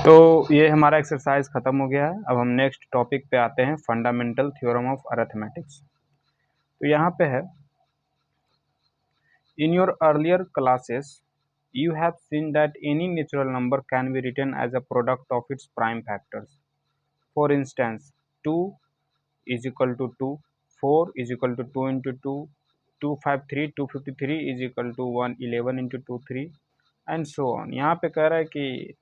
तो ये हमारा एक्सरसाइज ख़त्म हो गया है। अब हम नेक्स्ट टॉपिक पे आते हैं, फंडामेंटल थ्योरम ऑफ अरिथमेटिक्स। तो यहाँ पे है, in your earlier classes you have seen that any natural number can be written as a product of its prime factors. For instance, 2 is equal to 2, 4 is equal to 2 into 2, 253 253 is equal to 111 into 2 3 and so on। यहाँ पे कह रहा है कि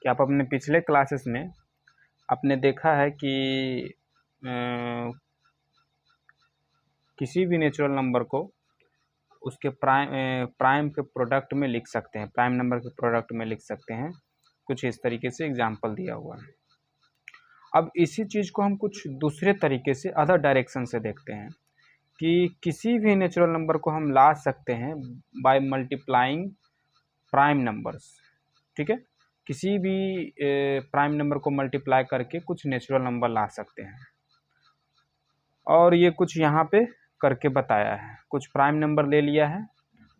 आप अपने पिछले classes में आपने देखा है कि किसी भी नेचुरल नंबर को उसके प्राइम के प्रोडक्ट में लिख सकते हैं, प्राइम नंबर के प्रोडक्ट में लिख सकते हैं। कुछ इस तरीके से एग्जांपल दिया हुआ है। अब इसी चीज़ को हम कुछ दूसरे तरीके से, अदर डायरेक्शन से देखते हैं कि किसी भी नेचुरल नंबर को हम ला सकते हैं बाय मल्टीप्लाइंग प्राइम नंबर्स। ठीक है, किसी भी प्राइम नंबर को मल्टीप्लाई करके कुछ नेचुरल नंबर ला सकते हैं। और ये कुछ यहाँ पे करके बताया है। कुछ प्राइम नंबर ले लिया है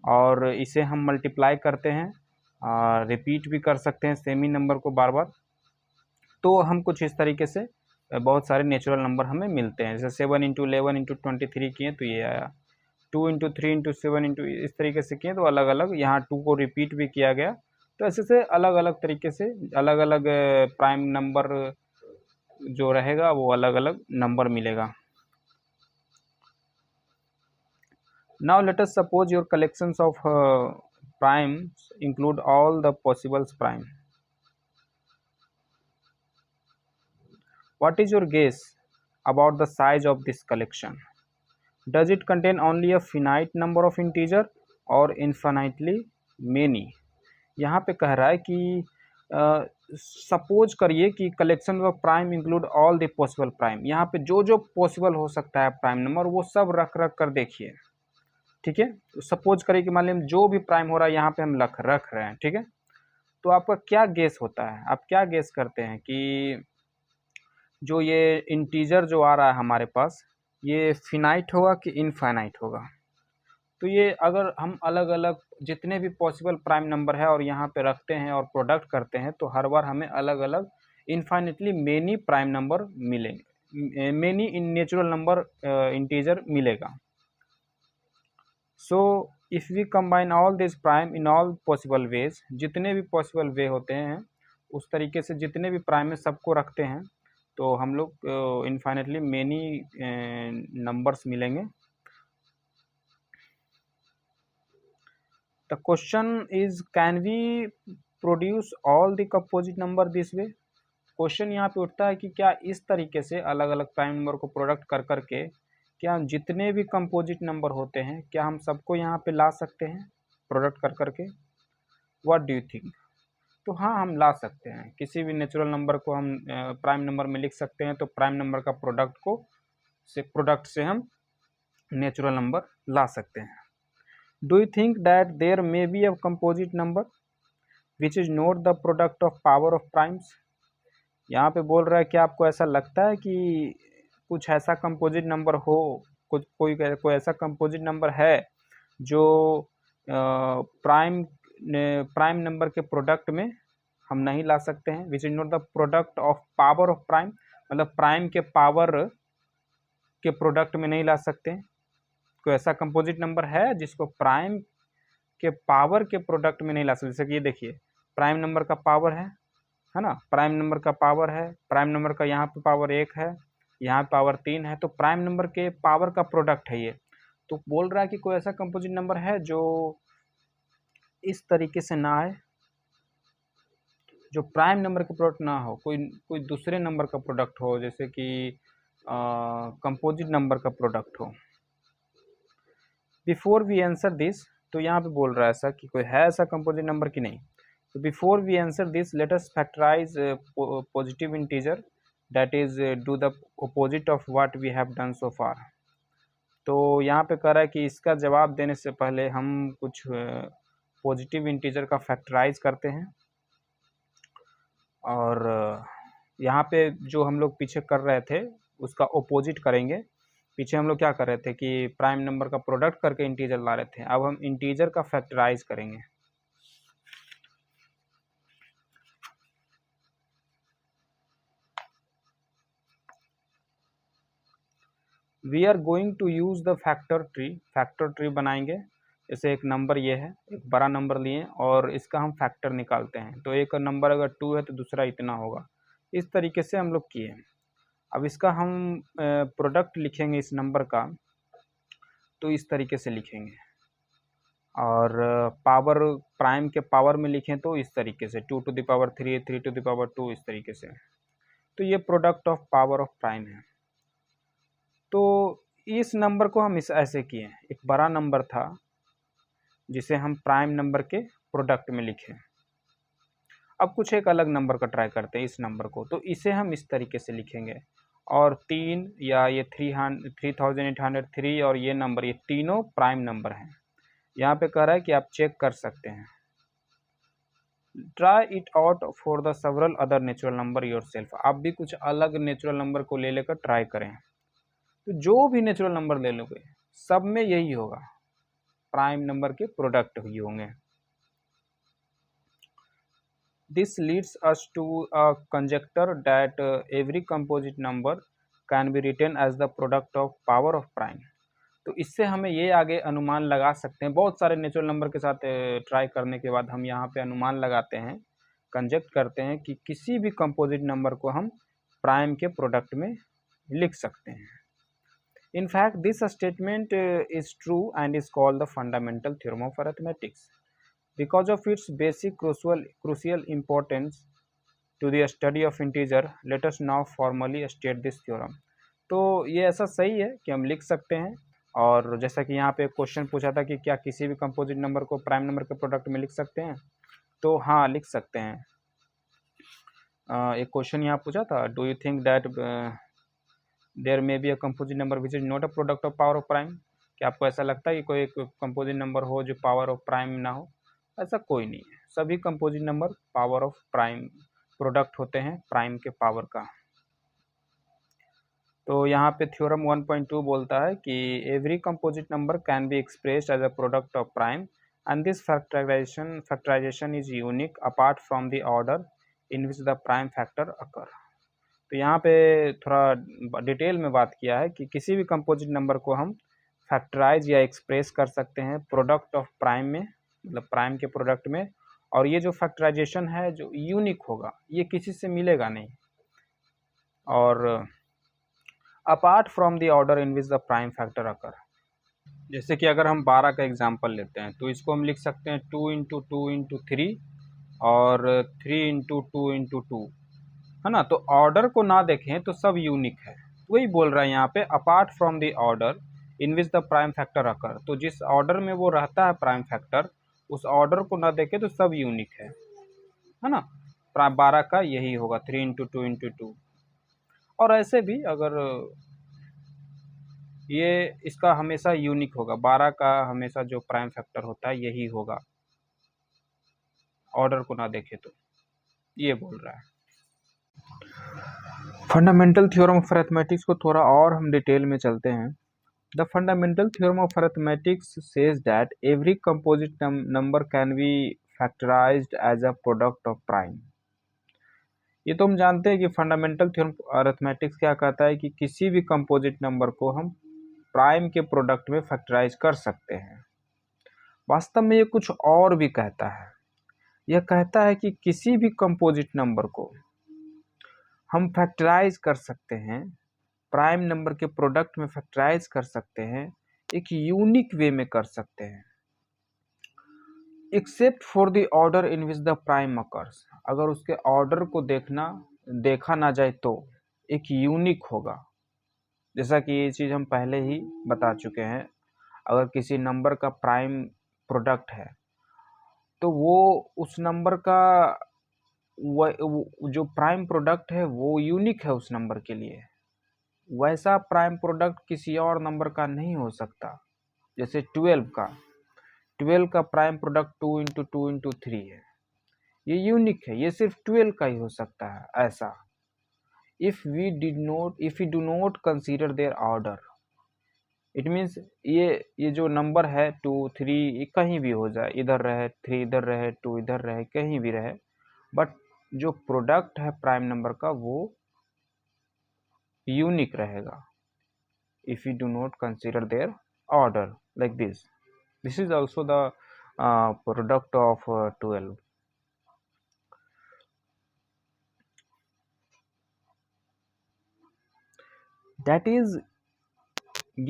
और इसे हम मल्टीप्लाई करते हैं, रिपीट भी कर सकते हैं सेम ही नंबर को बार बार। तो हम कुछ इस तरीके से बहुत सारे नेचुरल नंबर हमें मिलते हैं। जैसे 7 इंटू 11 इंटू 23 किए तो ये आया, 2 इंटू 3 इंटू 7 इंटू, इस तरीके से किए तो अलग अलग, यहाँ 2 को रिपीट भी किया गया। तो ऐसे से अलग अलग तरीके से अलग अलग प्राइम नंबर जो रहेगा वो अलग अलग नंबर मिलेगा। Now let us suppose your collections of primes include all the possible prime. What is your guess about the size of this collection? Does it contain only a finite number of integer or infinitely many? यहाँ पे कह रहा है कि suppose करिए कि collection of prime include all the possible prime. यहाँ पे जो जो पॉसिबल हो सकता है प्राइम नंबर वो सब रख कर देखिए। ठीक है, तो सपोज करिए कि मान लीजिए जो भी प्राइम हो रहा है यहाँ पे हम रख रहे हैं। ठीक है, तो आपका क्या गेस होता है, आप क्या गेस करते हैं कि जो ये इंटीजर जो आ रहा है हमारे पास, ये फिनाइट होगा कि इनफाइनाइट होगा? तो ये अगर हम अलग अलग जितने भी पॉसिबल प्राइम नंबर है और यहाँ पे रखते हैं और प्रोडक्ट करते हैं तो हर बार हमें अलग अलग इनफाइनेटली मेनी प्राइम नंबर मिलेंगे, many in natural number integer मिलेगा। So if we combine all this prime in all possible ways, जितने भी पॉसिबल वे होते हैं उस तरीके से जितने भी प्राइम है सबको रखते हैं तो हम लोग इनफाइनेटली मेनी नंबर्स मिलेंगे। The question is can we produce all the composite number this way? Question यहाँ पे उठता है कि क्या इस तरीके से अलग अलग प्राइम नंबर को प्रोडक्ट कर करके क्या जितने भी कंपोजिट नंबर होते हैं क्या हम सबको यहाँ पे ला सकते हैं प्रोडक्ट कर करके? What do you think? तो हाँ, हम ला सकते हैं। किसी भी नेचुरल नंबर को हम प्राइम नंबर में लिख सकते हैं तो प्राइम नंबर का प्रोडक्ट से हम नेचुरल नंबर ला सकते हैं। Do you think that there may be a composite number which is not the product of power of primes? यहाँ पे बोल रहा है कि आपको ऐसा लगता है कि कुछ ऐसा कंपोजिट नंबर हो, कोई ऐसा कंपोजिट नंबर है जो प्राइम नंबर के प्रोडक्ट में हम नहीं ला सकते हैं। विच is not the product of power of prime, मतलब प्राइम के पावर के प्रोडक्ट में नहीं ला सकते हैं। कोई ऐसा कंपोजिट नंबर है जिसको प्राइम के पावर के प्रोडक्ट में नहीं ला सकते? जैसे कि ये देखिए, प्राइम नंबर का पावर है ना, प्राइम नंबर का पावर है, प्राइम नंबर का यहाँ पे पावर 1 है, यहाँ पावर 3 है, तो प्राइम नंबर के पावर का प्रोडक्ट है ये। तो बोल रहा है कि कोई ऐसा कंपोजिट नंबर है जो इस तरीके से ना आए, जो प्राइम नंबर का प्रोडक्ट ना हो, कोई दूसरे नंबर का प्रोडक्ट हो, जैसे कि कंपोजिट नंबर का प्रोडक्ट हो। बिफोर वी आंसर दिस, तो यहाँ पे बोल रहा है ऐसा कि कोई है ऐसा कंपोजिट नंबर कि नहीं। So before we answer this, let us factorize positive integer, that is do the opposite of what we have done so far। तो यहाँ पे कह रहा है कि इसका जवाब देने से पहले हम कुछ पॉजिटिव इंटीजर का फैक्टराइज करते हैं और यहाँ पे जो हम लोग पीछे कर रहे थे उसका ओपोजिट करेंगे। पीछे हम लोग क्या कर रहे थे कि प्राइम नंबर का प्रोडक्ट करके इंटीजर ला रहे थे, अब हम इंटीजर का फैक्टराइज करेंगे। We are going to use the factor tree बनाएंगे। जैसे एक नंबर ये है, एक बड़ा नंबर लिए और इसका हम फैक्टर निकालते हैं, तो एक नंबर अगर 2 है तो दूसरा इतना होगा, इस तरीके से हम लोग किए। अब इसका हम प्रोडक्ट लिखेंगे इस नंबर का, तो इस तरीके से लिखेंगे, और पावर प्राइम के पावर में लिखें तो इस तरीके से 2 to the power 3, 3 to the power 2, इस तरीके से। तो ये product of power of prime है। तो इस नंबर को हम इस ऐसे किए, एक बड़ा नंबर था जिसे हम प्राइम नंबर के प्रोडक्ट में लिखे। अब कुछ एक अलग नंबर का ट्राई करते हैं इस नंबर को, तो इसे हम इस तरीके से लिखेंगे, और 3 या ये 3803 और ये नंबर, ये तीनों प्राइम नंबर हैं। यहाँ पे कह रहा है कि आप चेक कर सकते हैं, try it out for the several other natural number yourself. आप भी कुछ अलग नेचुरल नंबर को ले लेकर ट्राई करें। तो जो भी नेचुरल नंबर ले लोगे सब में यही होगा, प्राइम नंबर के प्रोडक्ट ही होंगे। This leads us to a conjecture that every composite number can be written as the product of power of prime. तो इससे हमें ये आगे अनुमान लगा सकते हैं, बहुत सारे नेचुरल नंबर के साथ ट्राई करने के बाद हम यहाँ पे अनुमान लगाते हैं, कंजेक्ट करते हैं कि किसी भी कंपोजिट नंबर को हम प्राइम के प्रोडक्ट में लिख सकते हैं। In fact, this statement is true and is called the fundamental theorem of arithmetic. Because of its basic crucial importance to the study of integer, let us now formally state this theorem. तो ये ऐसा सही है कि हम लिख सकते हैं, और जैसा कि यहाँ पे क्वेश्चन पूछा था कि क्या किसी भी कंपोजिट नंबर को प्राइम नंबर के प्रोडक्ट में लिख सकते हैं, तो हाँ लिख सकते हैं। एक क्वेश्चन यहाँ पूछा था, do you think that there may be a composite number which is not a product of power of prime. क्या आपको ऐसा लगता है कि कोई एक कंपोजिट नंबर हो जो पावर ऑफ प्राइम ना हो? ऐसा कोई नहीं है, सभी composite number power of prime product होते हैं प्राइम के पावर का। तो यहाँ पे थ्योरम 1.2 बोलता है कि every composite number can be expressed as a product of prime and this factorization is unique apart from the order in which the prime factor occur. तो यहाँ पे थोड़ा डिटेल में बात किया है कि किसी भी कंपोजिट नंबर को हम फैक्टराइज या एक्सप्रेस कर सकते हैं प्रोडक्ट ऑफ प्राइम में, मतलब प्राइम के प्रोडक्ट में, और ये जो फैक्टराइजेशन है जो यूनिक होगा, ये किसी से मिलेगा नहीं, और apart from the order in which the prime factor occur. जैसे कि अगर हम 12 का एग्जाम्पल लेते हैं तो इसको हम लिख सकते हैं 2 इंटू 2 इंटू 3 और 3 इंटू 2 इंटू 2, है ना। तो ऑर्डर को ना देखें तो सब यूनिक है, वही बोल रहा है यहाँ पे apart from the order in which the prime factor occur. तो जिस ऑर्डर में वो रहता है प्राइम फैक्टर, उस ऑर्डर को ना देखें तो सब यूनिक है ना। 12 का यही होगा 3 इंटू 2 इंटू 2। और ऐसे भी अगर ये इसका हमेशा यूनिक होगा, 12 का हमेशा जो प्राइम फैक्टर होता है यही होगा, ऑर्डर को ना देखे तो, ये बोल रहा है। फंडामेंटल थ्योरम ऑफ अरिथमेटिक्स को थोड़ा और हम डिटेल में चलते हैं। The fundamental theorem of arithmetics says that every composite number can be factorized as a product of prime. ये तो हम जानते हैं कि फंडामेंटल थ्योरम अरिथमेटिक्स क्या कहता है कि किसी भी कंपोजिट नंबर को हम प्राइम के प्रोडक्ट में फैक्टराइज कर सकते हैं। वास्तव में ये कुछ और भी कहता है, यह कहता है कि किसी भी कंपोजिट नंबर को हम फैक्टराइज कर सकते हैं, प्राइम नंबर के प्रोडक्ट में फैक्टराइज कर सकते हैं, एक यूनिक वे में कर सकते हैं, except for the order in which the prime occurs. अगर उसके ऑर्डर को देखा ना जाए तो एक यूनिक होगा। जैसा कि ये चीज़ हम पहले ही बता चुके हैं, अगर किसी नंबर का प्राइम प्रोडक्ट है तो वो उस नंबर का जो प्राइम प्रोडक्ट है वो यूनिक है उस नंबर के लिए, वैसा प्राइम प्रोडक्ट किसी और नंबर का नहीं हो सकता। जैसे 12 का प्राइम प्रोडक्ट 2 इंटू 2 इंटू 3 है, ये यूनिक है, ये सिर्फ 12 का ही हो सकता है ऐसा। If we do not consider their order, it means ये जो नंबर है 2 3 कहीं भी हो जाए, इधर रहे 3 इधर रहे 2 इधर रहे कहीं भी रहे, बट जो प्रोडक्ट है प्राइम नंबर का वो यूनिक रहेगा if we do not consider their order like this is also the product of 12. That is,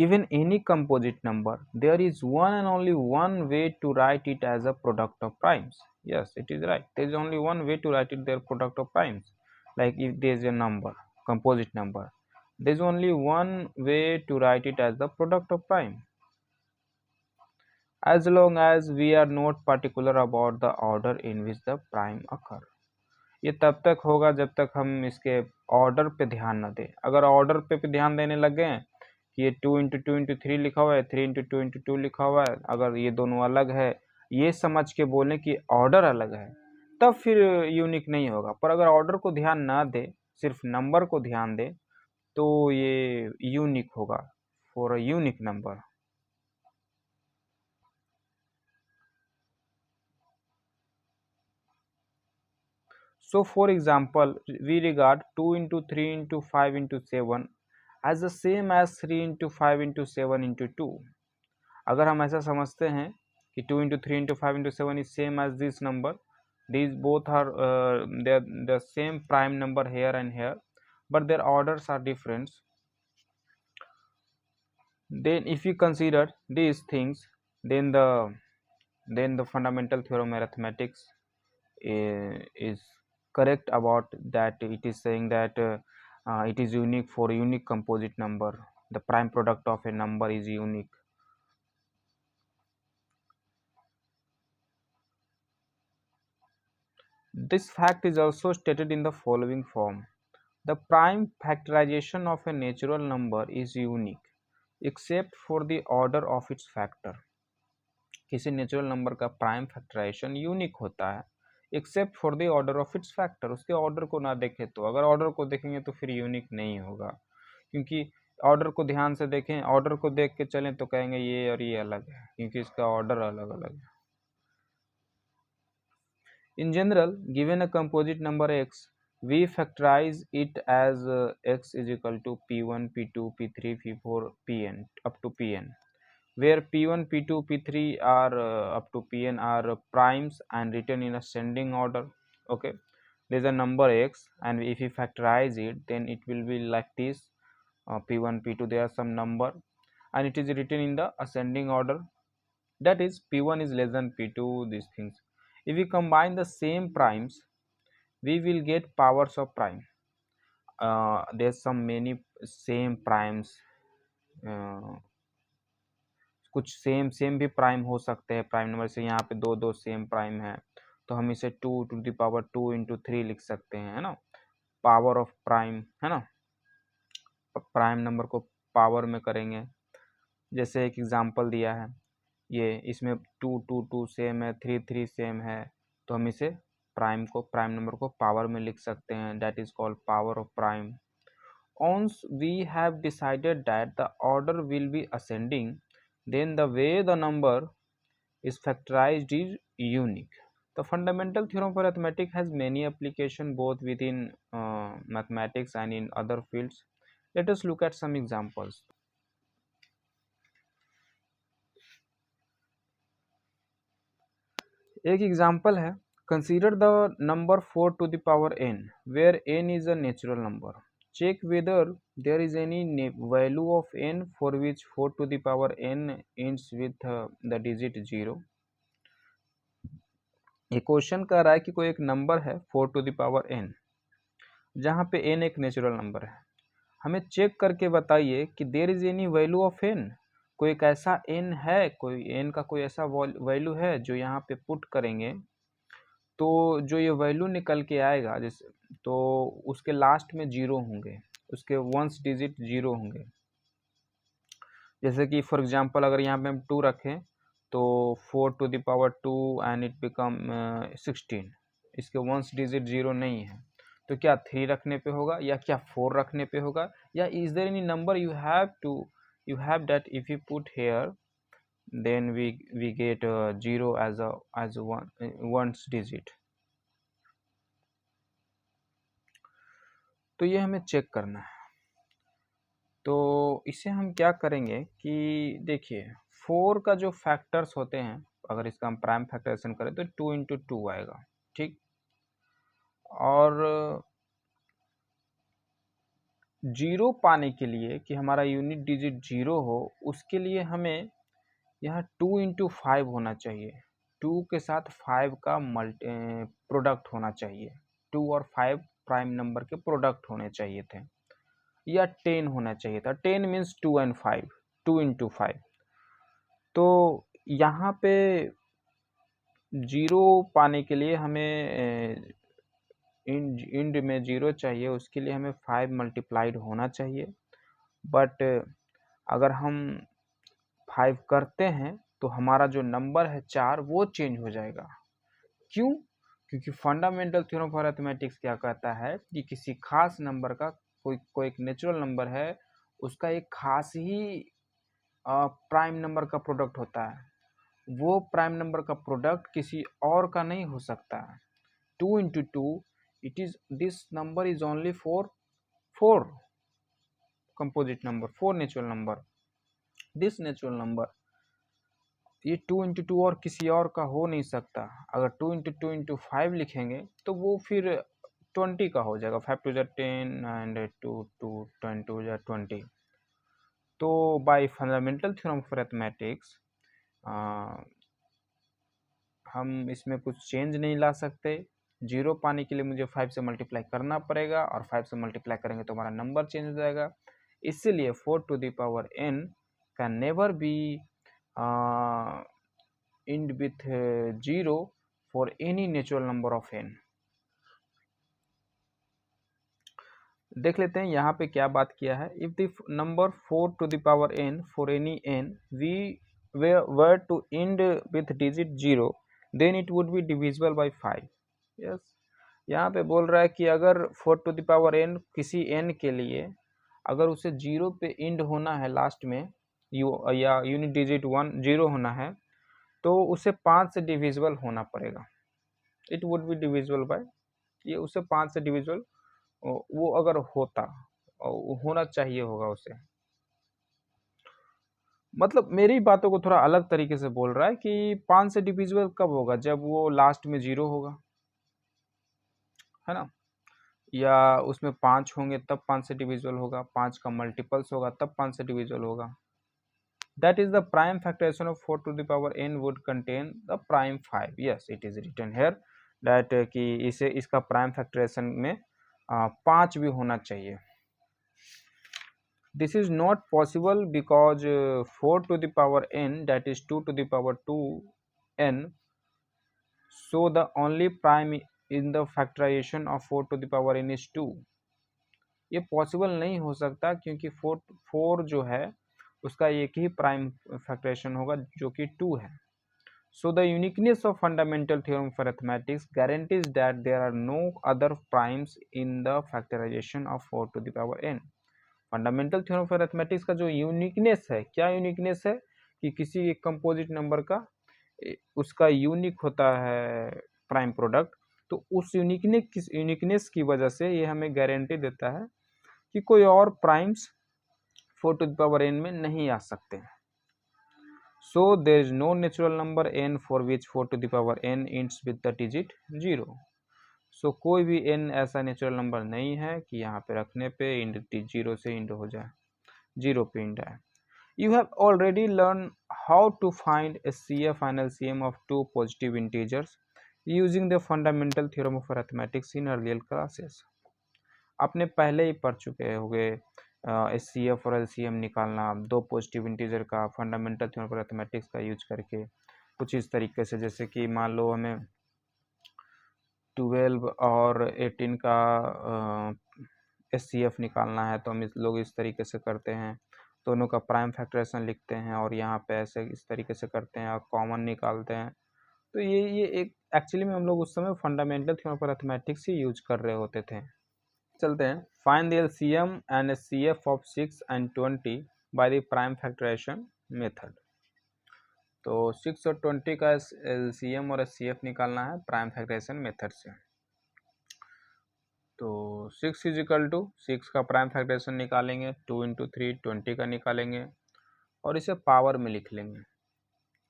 given any composite number, there is one and only one way to write it as a product of primes. Yes, it is right, there is only one way to write it their product of primes. Like if there is a number, composite number, there is only one way to write it as the product of prime, as long as we are not particular about the order in which the prime occur. ये तब तक होगा जब तक हम इसके order पे ध्यान न दें। अगर ऑर्डर पे ध्यान देने लग गए कि ये 2 × 2 × 3 लिखा हुआ है, 3 × 2 × 2 लिखा हुआ है, अगर ये दोनों अलग है, ये समझ के बोलें कि ऑर्डर अलग है, तब फिर यूनिक नहीं होगा। पर अगर ऑर्डर को ध्यान ना दे, सिर्फ नंबर को ध्यान दे, तो ये यूनिक होगा for a unique number. So for example, we regard 2 × 3 × 5 × 7 as the same as 3 × 5 × 7 × 2. अगर हम ऐसा समझते हैं कि 2 × 3 × 5 × 7 is same as this number, these both are the same prime number here and here, but their orders are different. Then if we consider these things, then the fundamental theorem of arithmetics is correct about that. It is saying that it is unique for unique composite number. The prime product of a number is unique. This fact is also stated in the following form: the prime factorization of a natural number is unique except for the order of its factor. किसी natural number का prime factorisation unique होता है except for the order of its factor. उसके order को ना देखें तो, अगर ऑर्डर को देखेंगे तो फिर यूनिक नहीं होगा, क्योंकि ऑर्डर को ध्यान से देखें, ऑर्डर को देख के चलें तो कहेंगे ये और ये अलग है, क्योंकि इसका ऑर्डर अलग अलग है। In general, given a composite number x, we factorize it as x is equal to p1, p2, p3, p4, pn up to pn, where p1, p2, p3 are up to pn are primes and written in ascending order. Okay, there is a number x, and if we factorize it, then it will be like this: p1, p2, there are some number, and it is written in the ascending order. That is, p1 is less than p2. These things. If we combine the same primes, we will get powers of prime. There's some many same primes. कुछ same भी prime हो सकते हैं prime number से। यहाँ पे दो same prime है, तो हम इसे 2 × 3 लिख सकते हैं, है ना, पावर ऑफ प्राइम, है ना। प्राइम नंबर को पावर में करेंगे। जैसे एक एग्जांपल दिया है, ये इसमें 2 सेम है, 3 सेम है, तो हम इसे प्राइम नंबर को पावर में लिख सकते हैं। That is called power of prime. Once we have decided that the order will be ascending, then the way the number is factorized is unique. The fundamental theorem for arithmetic has many applications both within mathematics and in other fields. Let us look at some examples. एक example है, consider the number 4 to the power n, where n is a natural number. Check whether there is any value of n for which 4 to the power n ends with the digit 0. ये question कर रहा है कि कोई एक number है 4 to the power n, जहाँ पे n एक नेचुरल नंबर है। हमें चेक करके बताइए कि there is any value of n, कोई एक ऐसा n है, कोई n का कोई ऐसा वैल्यू है जो यहाँ पे पुट करेंगे तो जो ये वैल्यू निकल के आएगा, जैसे तो उसके लास्ट में 0 होंगे, उसके वंस डिजिट 0 होंगे। जैसे कि फॉर एग्जांपल अगर यहाँ पे हम 2 रखें तो 4 to the power 2 and it become 16, इसके वंस डिजिट 0 नहीं है, तो क्या 3 रखने पे होगा या क्या 4 रखने पे होगा, या is there any number you have to you have that if you put here, then we get 0 as a ones digit. तो ये हमें चेक करना है। तो इसे हम क्या करेंगे कि देखिए 4 का जो फैक्टर्स होते हैं, अगर इसका हम प्राइम फैक्टराइजेशन करें तो 2 इंटू 2 आएगा, ठीक। और 0 पाने के लिए कि हमारा यूनिट डिजिट 0 हो, उसके लिए हमें यहाँ 2 इंटू 5 होना चाहिए। 2 के साथ 5 का प्रोडक्ट होना चाहिए। 2 और 5 प्राइम नंबर के प्रोडक्ट होने चाहिए थे, या 10 होना चाहिए था। 10 मीन्स 2 एंड 5, 2 इंटू 5। तो यहाँ पे 0 पाने के लिए हमें इंड में 0 चाहिए, उसके लिए हमें 5 मल्टीप्लाइड होना चाहिए। बट अगर हम 5 करते हैं तो हमारा जो नंबर है 4 वो चेंज हो जाएगा। क्यों? क्योंकि फंडामेंटल थ्योरम फॉर अरिथमेटिक्स क्या कहता है कि किसी खास नंबर का कोई एक नेचुरल नंबर है, उसका एक खास ही प्राइम नंबर का प्रोडक्ट होता है। वो प्राइम नंबर का प्रोडक्ट किसी और का नहीं हो सकता। 2 into 2 it is this number is only for 4 composite number, 4 natural number. this natural number ये 2 इंटू 2 और किसी और का हो नहीं सकता। अगर 2 इंटू 2 इंटू 5 लिखेंगे तो वो फिर 20 का हो जाएगा। 5 टू जा 10 एंड 2 टू 22 जा 20। तो bye fundamental theorem for mathematics हम इसमें कुछ चेंज नहीं ला सकते। 0 पाने के लिए मुझे 5 से मल्टीप्लाई करना पड़ेगा, और 5 से मल्टीप्लाई करेंगे तो हमारा नंबर चेंज हो जाएगा। इसीलिए 4 to the power n can never be end with 0 for any natural number of n। देख लेते हैं यहाँ पे क्या बात किया है। If the number 4 to the power n for any n we were to end with digit 0 then it would be divisible by 5। Yes, यहाँ पे बोल रहा है कि अगर 4 टू द पावर n किसी n के लिए अगर उसे 0 पे एंड होना है, लास्ट में या यूनिट डिजिट 1 0 होना है, तो उसे 5 से डिविजिबल होना पड़ेगा। It would be divisible by, ये उसे 5 से डिविजिबल वो अगर होना चाहिए होगा उसे। मतलब मेरी बातों को थोड़ा अलग तरीके से बोल रहा है कि 5 से डिविजिबल कब होगा, जब वो लास्ट में 0 होगा, है ना, या उसमें 5 होंगे तब 5 से डिविजिबल होगा, 5 का मल्टीपल्स होगा तब 5 से डिविजिबल होगा। That is the prime factorization of 4 to the power n would contain the prime 5। yes, it is written here that कि इसे इसका prime factorization में 5 भी होना चाहिए। This is not possible because 4 to the power n, that is 2 to the power 2 n, so the only prime in the factorization of 4 to the power n is 2। ये possible नहीं हो सकता क्योंकि 4 जो है उसका एक ही प्राइम फैक्टराइजेशन होगा जो कि 2 है। So the uniqueness of fundamental theorem for mathematics guarantees that there are no other primes in the factorization of 4 to the power n। Fundamental theorem for mathematics का जो यूनिकनेस है, क्या यूनिकनेस है कि किसी एक कंपोजिट नंबर का उसका यूनिक होता है प्राइम प्रोडक्ट। तो उस यूनिकनेस की वजह से ये हमें गारंटी देता है कि कोई और primes 4 to the power n में नहीं आ सकते। So there is no natural number n for which 4 to the power n ends with the digit 0। So कोई भी n ऐसा नेचुरल नंबर नहीं है कि यहाँ पे रखने पे इंड 0 से इंड हो जाए, 0 पे इंड आए। You have already learned how to find a CF and LCM of two positive integers using the fundamental theorem of arithmetic in earlier classes। आपने पहले ही पढ़ चुके होंगे HCF और LCM निकालना दो पॉजिटिव इंटीजर का फंडामेंटल थ्योरम ऑफ मैथमेटिक्स का यूज करके। कुछ इस तरीके से, जैसे कि मान लो हमें 12 और 18 का HCF निकालना है तो हम लोग इस तरीके से करते हैं, दोनों का प्राइम फैक्टराइजेशन लिखते हैं और यहाँ पे ऐसे इस तरीके से करते हैं और कॉमन निकालते हैं। तो ये एक एक्चुअली में हम लोग उस समय फंडामेंटल थ्योरम ऑफ मैथमेटिक्स ही यूज कर रहे होते थे। चलते हैं। Find the LCM and HCF of 6 and 20 by the prime factorization method. तो 6 और 20 का LCM और HCF निकालना है प्राइम फैक्टराइजेशन मेथड से। तो 6 इज इक्वल टू 6 का प्राइम फैक्टराइजेशन निकालेंगे, 2 इंटू 3 20 का निकालेंगे और इसे पावर में लिख लेंगे।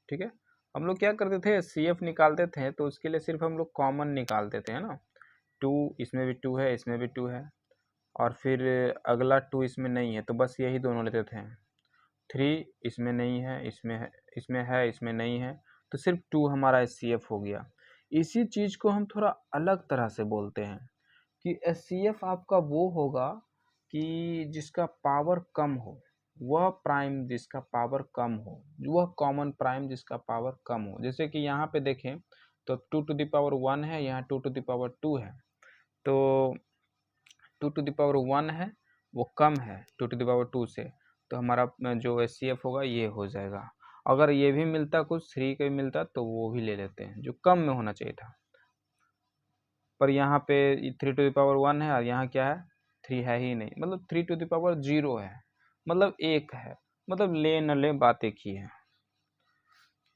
ठीक है, हम लोग क्या करते थे, HCF निकालते थे तो उसके लिए सिर्फ हम लोग कॉमन निकालते थे, है ना। 2 इसमें भी 2 है, इसमें भी 2 है, और फिर अगला 2 इसमें नहीं है तो बस यही दोनों लेते थे। 3 इसमें नहीं है, इसमें है, इसमें है, इसमें नहीं है, तो सिर्फ 2 हमारा HCF हो गया। इसी चीज़ को हम थोड़ा अलग तरह से बोलते हैं कि HCF आपका वो होगा कि जिसका पावर कम हो, वह प्राइम जिसका पावर कम हो, वह कॉमन प्राइम जिसका पावर कम हो। जैसे कि यहाँ पे देखें तो 2 टू द पावर 1 है, यहाँ 2 टू द पावर 2 है, तो 2 टू द पावर 1 है वो कम है 2 टू द पावर 2 से, तो हमारा जो HCF होगा ये हो जाएगा। अगर ये भी मिलता, कुछ 3 का भी मिलता तो वो भी ले लेते हैं जो कम में होना चाहिए था, पर यहाँ पे 3 टू द पावर 1 है और यहाँ क्या है, 3 है ही नहीं, मतलब 3 टू द पावर 0 है, मतलब 1 है, मतलब ले न ले बात एक ही है।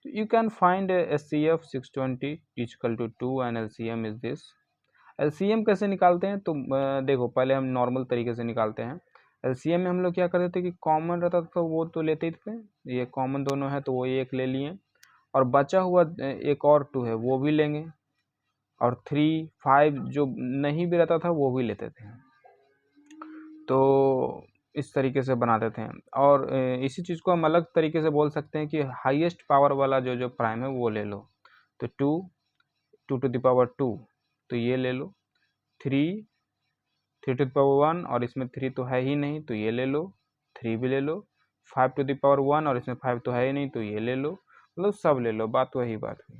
तो you can find HCF 620 equal to 2 and LCM is this. LCM कैसे निकालते हैं, तो देखो पहले हम नॉर्मल तरीके से निकालते हैं। LCM में हम लोग क्या करते थे कि कॉमन रहता था वो तो लेते ही थे, ये कॉमन दोनों है तो वो एक ले लिए, और बचा हुआ एक और 2 है वो भी लेंगे, और 3 5 जो नहीं भी रहता था वो भी लेते थे। तो इस तरीके से बनाते थे। और इसी चीज़ को हम अलग तरीके से बोल सकते हैं कि हाईएस्ट पावर वाला जो जो प्राइम है वो ले लो, तो 2 2 टू द पावर 2 तो ये ले लो, 3 3 टू द पावर 1 और इसमें 3 तो है ही नहीं तो ये ले लो, 3 भी ले लो, 5 टू द पावर 1 और इसमें 5 तो है ही नहीं तो ये ले लो, मतलब सब ले लो, बात वही बात हुई।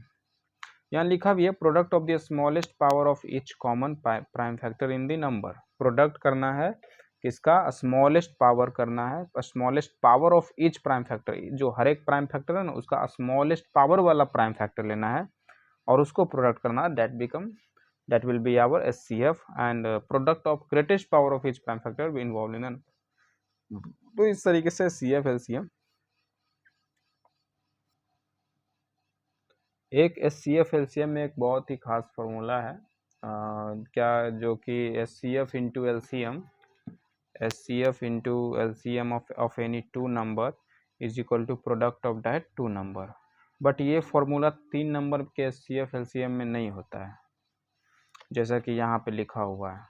यहाँ लिखा भी है product of the smallest power of each common prime factor in the number. Product करना है किसका, स्मॉलेस्ट पावर करना है, smallest power of each prime factor, जो हर एक प्राइम फैक्टर है ना उसका स्मॉलेस्ट पावर वाला प्राइम फैक्टर लेना है और उसको प्रोडक्ट करना है, that will be our SCF and product of greatest power of each prime factor be involved in an। तो इस तरीके से CF LCM। एक SCF LCM में एक बहुत ही खास फार्मूला है, क्या, जो कि SCF into LCM of any two number is equal to product of that two number। But ये फार्मूला 3 नंबर के SCF LCM में नहीं होता है, जैसा कि यहाँ पे लिखा हुआ है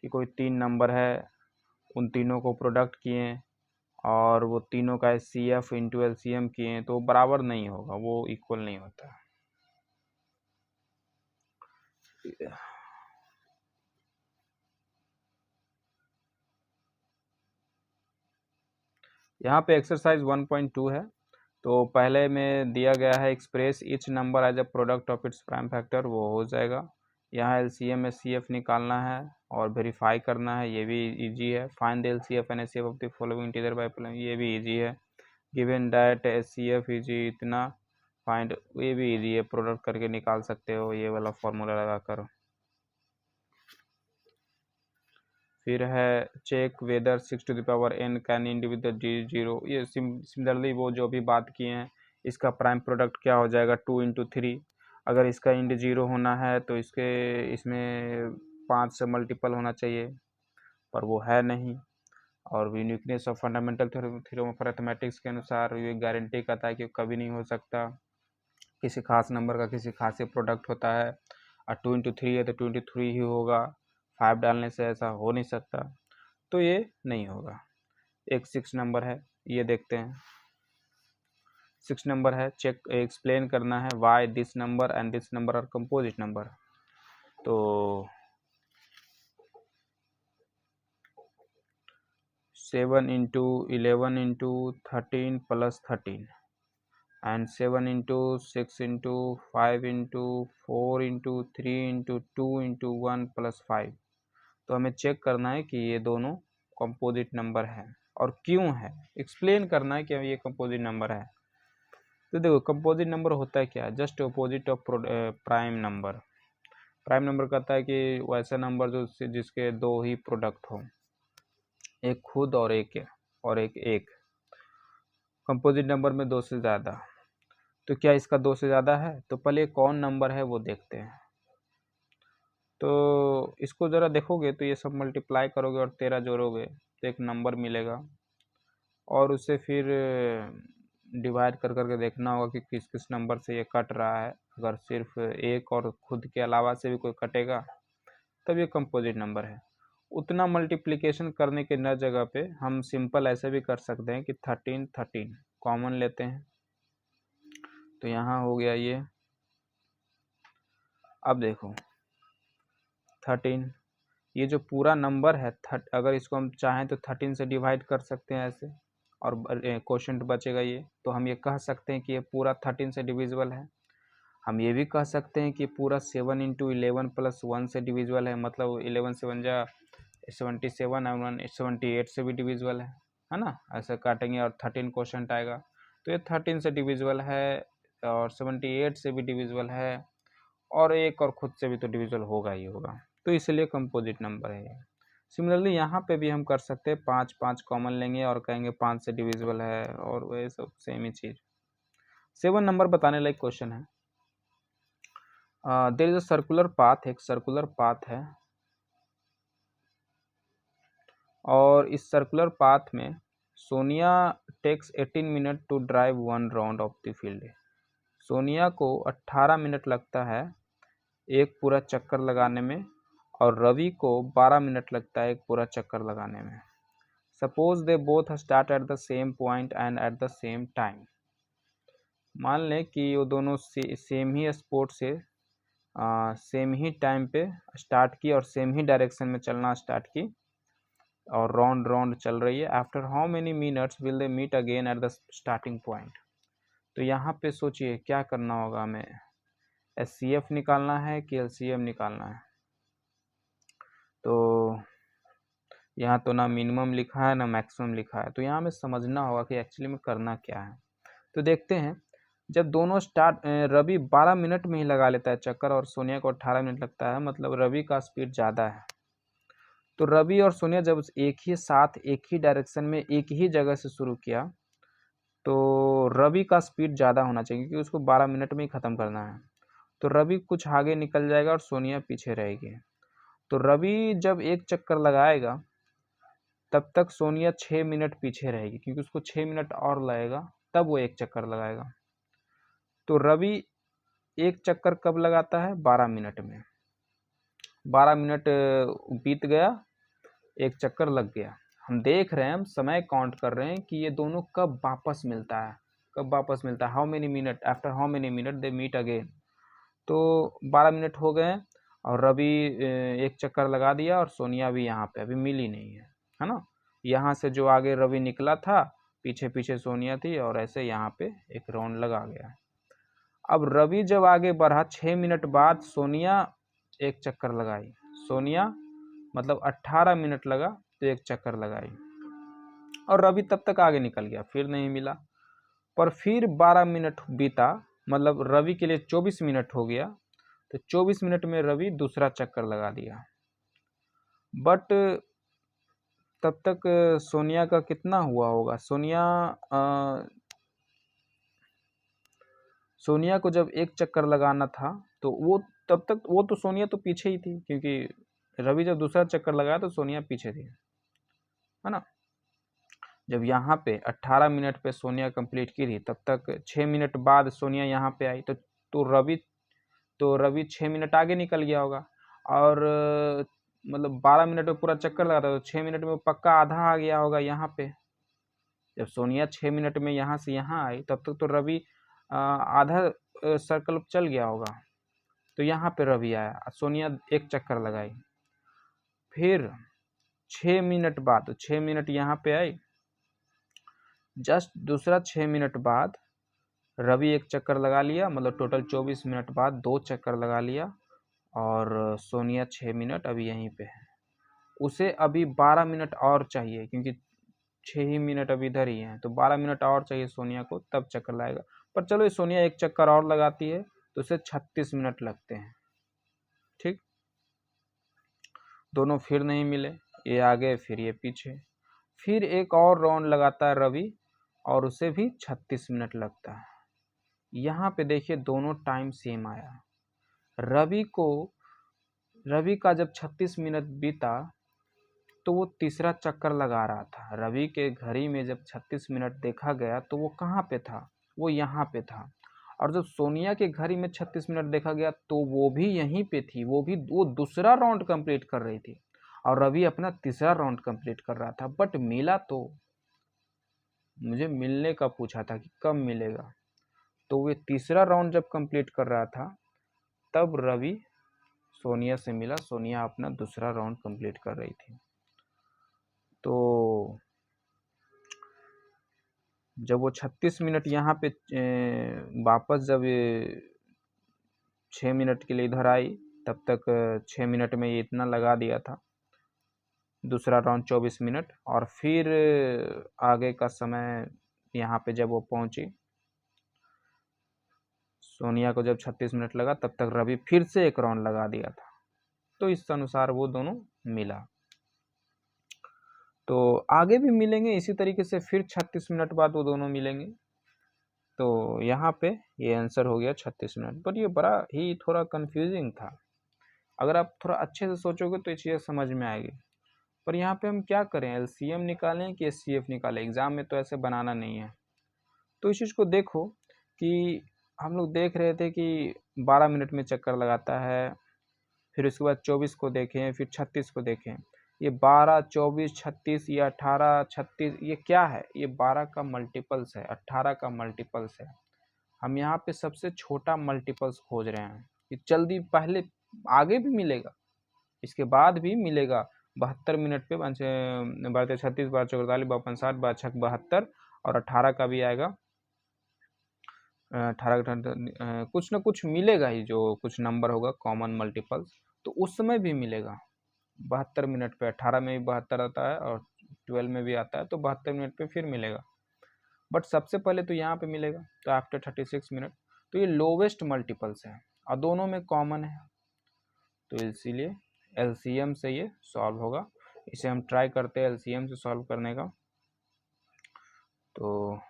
कि कोई 3 नंबर है, उन तीनों को प्रोडक्ट किए और वो तीनों का HCF इंटू LCM किए तो बराबर नहीं होगा, वो इक्वल नहीं होता। यहाँ पे एक्सरसाइज 1.2 है, तो पहले में दिया गया है express each number as a product of its prime factor, वो हो जाएगा। यहाँ LCM HCF निकालना है और वेरीफाई करना है, ये भी इजी है। Find the LCF and HCF of the following integer by applying, ये भी इजी है। गिवन दैट HCF इज इतना, फाइंड, ये भी इजी है, प्रोडक्ट करके निकाल सकते हो ये वाला फॉर्मूला लगाकर। फिर है check whether 6 to the power n can end with the D0, ये सिमिलरली वो जो भी बात किए हैं, इसका प्राइम प्रोडक्ट क्या हो जाएगा 2 इंटू 3। अगर इसका इंड 0 होना है तो इसमें 5 से मल्टीपल होना चाहिए, पर वो है नहीं। और uniqueness of fundamental theorem of arithmetics के अनुसार ये गारंटी करता है कि कभी नहीं हो सकता, किसी खास नंबर का किसी खास से प्रोडक्ट होता है, और 2 इंटू 3 है तो 2 इंटू 3 ही होगा, 5 डालने से ऐसा हो नहीं सकता, तो ये नहीं होगा। एक 6 नंबर है, ये देखते हैं। 6 नंबर है, चेक एक्सप्लेन करना है why this number and this number are composite number. तो 7 into 11 into 13 plus 13 and 7 into 6 into 5 into 4 into 3 into 2 into 1 plus 5। तो हमें चेक करना है कि ये दोनों कंपोजिट नंबर है और क्यों है, एक्सप्लेन करना है कि ये कंपोजिट नंबर है। तो देखो कंपोजिट नंबर होता है क्या, just opposite of prime number. Prime number कहता है कि वैसा नंबर जो जिसके दो ही प्रोडक्ट हो, एक खुद और एक। कंपोजिट नंबर में 2 से ज़्यादा, तो क्या इसका 2 से ज़्यादा है? तो पहले कौन नंबर है वो देखते हैं। तो इसको ज़रा देखोगे तो ये सब मल्टीप्लाई करोगे और 13 जोड़ोगे तो एक नंबर मिलेगा, और उसे फिर डिवाइड कर करके देखना होगा कि किस किस नंबर से ये कट रहा है। अगर सिर्फ एक और खुद के अलावा से भी कोई कटेगा तब ये कंपोजिट नंबर है। उतना मल्टीप्लिकेशन करने के न जगह पे हम सिंपल ऐसे भी कर सकते हैं कि 13 कॉमन लेते हैं, तो यहाँ हो गया ये। अब देखो 13, ये जो पूरा नंबर है अगर इसको हम चाहें तो 13 से डिवाइड कर सकते हैं ऐसे, और क्वोशंट बचेगा ये, तो हम ये कह सकते हैं कि ये पूरा 13 से डिविजिबल है। हम ये भी कह सकते हैं कि पूरा 7 इंटू 11 प्लस 1 से डिविजिबल है, मतलब 11 7 जा 77 और 78 से भी डिविजिबल है ना। ऐसे काटेंगे और 13 क्वोशंट आएगा, तो ये 13 से डिविजिबल है और 78 से भी डिविजिबल है, और एक और खुद से भी तो डिविजिबल होगा ही होगा, तो इसलिए कंपोजिट नंबर है ये। सिमिलरली यहाँ पे भी हम कर सकते हैं, 5 कॉमन लेंगे और कहेंगे 5 से डिविजिबल है, और वही सब सेम ही चीज़। 7 नंबर बताने लायक क्वेश्चन है। There is a circular path, एक सर्कुलर पाथ है, और इस सर्कुलर पाथ में Sonia takes 18 minute to drive 1 round of the field. Sonia को 18 मिनट लगता है एक पूरा चक्कर लगाने में, और रवि को 12 मिनट लगता है एक पूरा चक्कर लगाने में। Suppose they both start at the same point and at the same time. मान लें कि वो दोनों सेम ही स्पॉट से सेम ही टाइम पे स्टार्ट की और सेम ही डायरेक्शन में चलना स्टार्ट की, और राउंड राउंड चल रही है। After how many minutes will they meet again at the starting point. तो यहाँ पे सोचिए क्या करना होगा हमें, HCF निकालना है कि LCM निकालना है। तो यहाँ तो ना मिनिमम लिखा है ना मैक्सिमम लिखा है, तो यहाँ हमें समझना होगा कि एक्चुअली में करना क्या है। तो देखते हैं, जब दोनों रवि 12 मिनट में ही लगा लेता है चक्कर और सोनिया को 18 मिनट लगता है, मतलब रवि का स्पीड ज़्यादा है। तो रवि और सोनिया जब एक ही साथ एक ही डायरेक्शन में एक ही जगह से शुरू किया, तो रवि का स्पीड ज़्यादा होना चाहिए क्योंकि उसको 12 मिनट में ही ख़त्म करना है। तो रवि कुछ आगे निकल जाएगा और सोनिया पीछे रहेगी। तो रवि जब एक चक्कर लगाएगा तब तक सोनिया 6 मिनट पीछे रहेगी, क्योंकि उसको 6 मिनट और लगेगा तब वो एक चक्कर लगाएगा। तो रवि एक चक्कर कब लगाता है? 12 मिनट में। 12 मिनट बीत गया, एक चक्कर लग गया। हम देख रहे हैं, हम समय काउंट कर रहे हैं कि ये दोनों कब वापस मिलता है, कब वापस मिलता है, how many minute, after how many minute they meet again. तो 12 मिनट हो गए और रवि एक चक्कर लगा दिया और सोनिया भी यहाँ पे अभी मिली नहीं है ना। यहाँ से जो आगे रवि निकला था, पीछे पीछे सोनिया थी, और ऐसे यहाँ पे एक राउंड लगा गया। अब रवि जब आगे बढ़ा 6 मिनट बाद सोनिया एक चक्कर लगाई। सोनिया मतलब 18 मिनट लगा तो एक चक्कर लगाई, और रवि तब तक आगे निकल गया, फिर नहीं मिला। पर फिर 12 मिनट बीता, मतलब रवि के लिए 24 मिनट हो गया, तो 24 मिनट में रवि दूसरा चक्कर लगा दिया। बट तब तक सोनिया का कितना हुआ होगा? सोनिया को जब एक चक्कर लगाना था तो वो तब तक वो तो सोनिया तो पीछे ही थी, क्योंकि रवि जब दूसरा चक्कर लगाया तो सोनिया पीछे थी, है ना। जब यहाँ पे 18 मिनट पे सोनिया कंप्लीट की थी, तब तक 6 मिनट बाद सोनिया यहाँ पे आई, तो रवि 6 मिनट आगे निकल गया होगा, और मतलब 12 मिनट में पूरा चक्कर लगा था, तो 6 मिनट में वो पक्का आधा आ गया होगा यहाँ पे। जब सोनिया 6 मिनट में यहाँ से यहाँ आई, तब तक तो रवि आधा सर्कल चल गया होगा। तो यहाँ पे रवि आया, सोनिया एक चक्कर लगाई, फिर 6 मिनट बाद, तो 6 मिनट यहाँ पे आई, जस्ट दूसरा 6 मिनट बाद रवि एक चक्कर लगा लिया, मतलब टोटल 24 मिनट बाद 2 चक्कर लगा लिया, और सोनिया 6 मिनट अभी यहीं पे है। उसे अभी 12 मिनट और चाहिए, क्योंकि 6 ही मिनट अभी इधर ही हैं, तो 12 मिनट और चाहिए सोनिया को, तब चक्कर लगाएगा। पर चलो ये सोनिया एक चक्कर और लगाती है तो उसे 36 मिनट लगते हैं। ठीक, दोनों फिर नहीं मिले, ये आगे फिर ये पीछे। फिर एक और राउंड लगाता है रवि, और उसे भी 36 मिनट लगता है। यहाँ पे देखिए दोनों टाइम सेम आया। रवि का जब 36 मिनट बीता तो वो तीसरा चक्कर लगा रहा था। रवि के घड़ी में जब 36 मिनट देखा गया तो वो कहाँ पे था, वो यहाँ पे था। और जब सोनिया के घड़ी में 36 मिनट देखा गया तो वो भी यहीं पे थी, वो दूसरा राउंड कंप्लीट कर रही थी और रवि अपना तीसरा राउंड कंप्लीट कर रहा था। बट मिला तो मुझे मिलने का पूछा था कि कब मिलेगा, तो वो तीसरा राउंड जब कंप्लीट कर रहा था तब रवि सोनिया से मिला। सोनिया अपना दूसरा राउंड कंप्लीट कर रही थी। तो जब वो 36 मिनट यहाँ पे वापस जब 6 मिनट के लिए इधर आई तब तक 6 मिनट में ये इतना लगा दिया था। दूसरा राउंड 24 मिनट और फिर आगे का समय यहाँ पे जब वो पहुंची, सोनिया को जब 36 मिनट लगा तब तक रवि फिर से एक राउंड लगा दिया था। तो इस अनुसार वो दोनों मिला। तो आगे भी मिलेंगे इसी तरीके से, फिर 36 मिनट बाद वो दोनों मिलेंगे। तो यहाँ पे ये आंसर हो गया 36 मिनट। पर ये बड़ा ही थोड़ा कंफ्यूजिंग था। अगर आप थोड़ा अच्छे से सोचोगे तो ये चीज़ें समझ में आएगी। पर यहाँ पे हम क्या करें, एलसीएम निकालें कि एचसीएफ निकालें? एग्ज़ाम में तो ऐसे बनाना नहीं है। तो इस चीज़ को देखो कि हम लोग देख रहे थे कि 12 मिनट में चक्कर लगाता है, फिर उसके बाद 24 को देखें, फिर 36 को देखें। ये 12, 24, 36 या 18, 36 ये क्या है? ये 12 का मल्टीपल्स है, 18 का मल्टीपल्स है। हम यहाँ पे सबसे छोटा मल्टीपल्स खोज रहे हैं कि जल्दी पहले आगे भी मिलेगा, इसके बाद भी मिलेगा। 72 मिनट पे 12 36 12 44 52 60 62 72 और 18 का भी आएगा। 18 कुछ ना कुछ मिलेगा ही, जो कुछ नंबर होगा कॉमन मल्टीपल्स, तो उस समय भी मिलेगा। 72 मिनट पे 18 में भी 72 आता है और 12 में भी आता है, तो 72 मिनट पे फिर मिलेगा। बट सबसे पहले तो यहाँ पे मिलेगा, तो आफ्टर 36 मिनट। तो ये लोवेस्ट मल्टीपल्स है और दोनों में कॉमन है, तो इसीलिए एलसीएम से ये सॉल्व होगा। इसे हम ट्राई करते हैं एलसीएम से सॉल्व करने का। तो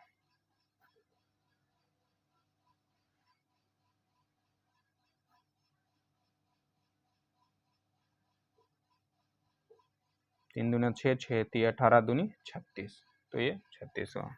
3 दूनी 6, 6 × 18 दूनी 36, तो ये 36 हुआ।